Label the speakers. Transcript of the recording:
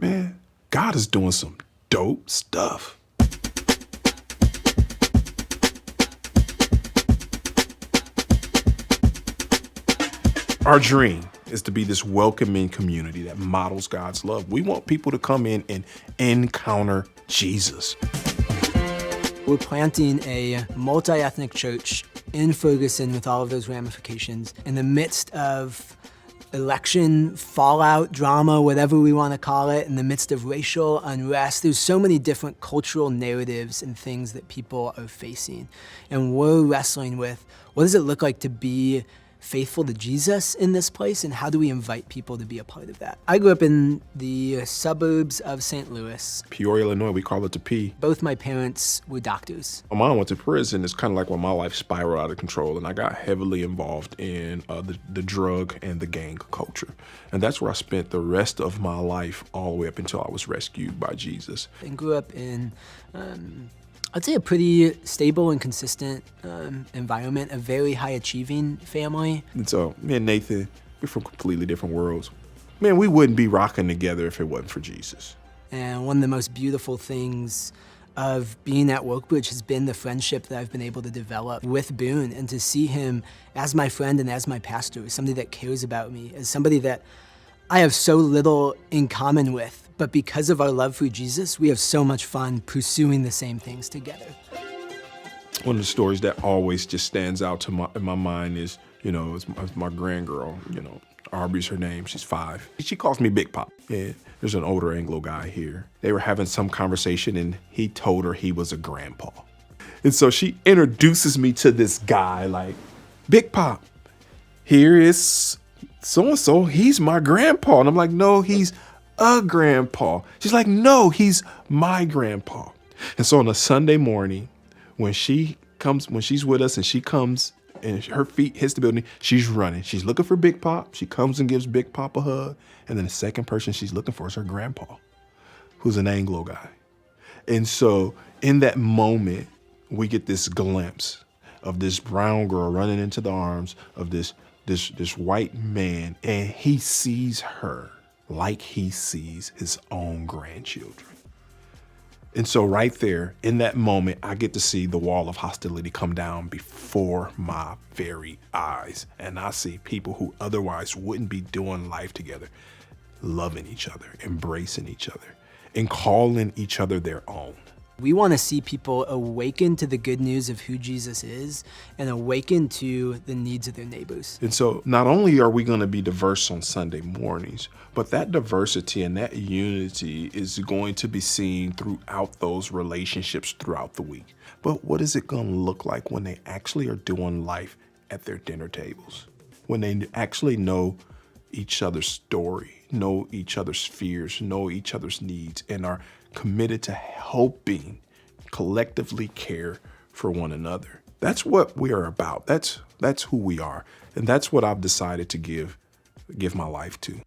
Speaker 1: Man, God is doing some dope stuff. Our dream is to be this welcoming community that models God's love. We want people to come in and encounter Jesus.
Speaker 2: We're planting a multi-ethnic church in Ferguson with all of those ramifications in the midst of election fallout, drama, whatever we want to call it, in the midst of racial unrest. There's so many different cultural narratives and things that people are facing. And we're wrestling with, what does it look like to be faithful to Jesus in this place, and how do we invite people to be a part of that? I grew up in the suburbs of St. Louis.
Speaker 1: Peoria, Illinois, we call it the P.
Speaker 2: Both my parents were doctors.
Speaker 1: My mom went to prison. It's kind of like when my life spiraled out of control, and I got heavily involved in the drug and the gang culture. And that's where I spent the rest of my life all the way up until I was rescued by Jesus.
Speaker 2: And grew up in I'd say a pretty stable and consistent environment, a very high achieving family.
Speaker 1: And so me and Nathan, we're from completely different worlds. Man, we wouldn't be rocking together if it wasn't for Jesus.
Speaker 2: And one of the most beautiful things of being at Oakbridge has been the friendship that I've been able to develop with Boone, and to see him as my friend and as my pastor, as somebody that cares about me, as somebody that I have so little in common with. But because of our love for Jesus, we have so much fun pursuing the same things together.
Speaker 1: One of the stories that always just stands out to in my mind is, it's my grandgirl, Aubrey's her name, she's 5. She calls me Big Pop. Yeah, there's an older Anglo guy here. They were having some conversation and he told her he was a grandpa. And so she introduces me to this guy like, Big Pop, here is so-and-so, he's my grandpa. And I'm like, no, he's a grandpa. She's like, no, he's my grandpa. And so on a Sunday morning, when she's with us and she comes and her feet hits the building, she's running. She's looking for Big Pop. She comes and gives Big Pop a hug. And then the second person she's looking for is her grandpa, who's an Anglo guy. And so in that moment, we get this glimpse of this brown girl running into the arms of this white man, and he sees her like he sees his own grandchildren. And so right there, in that moment, I get to see the wall of hostility come down before my very eyes. And I see people who otherwise wouldn't be doing life together, loving each other, embracing each other, and calling each other their own.
Speaker 2: We want to see people awaken to the good news of who Jesus is and awaken to the needs of their neighbors.
Speaker 1: And so not only are we going to be diverse on Sunday mornings, but that diversity and that unity is going to be seen throughout those relationships throughout the week. But what is it going to look like when they actually are doing life at their dinner tables? When they actually know each other's story, know each other's fears, know each other's needs, and are committed to helping collectively care for one another. That's what we are about. That's who we are. And that's what I've decided to give my life to.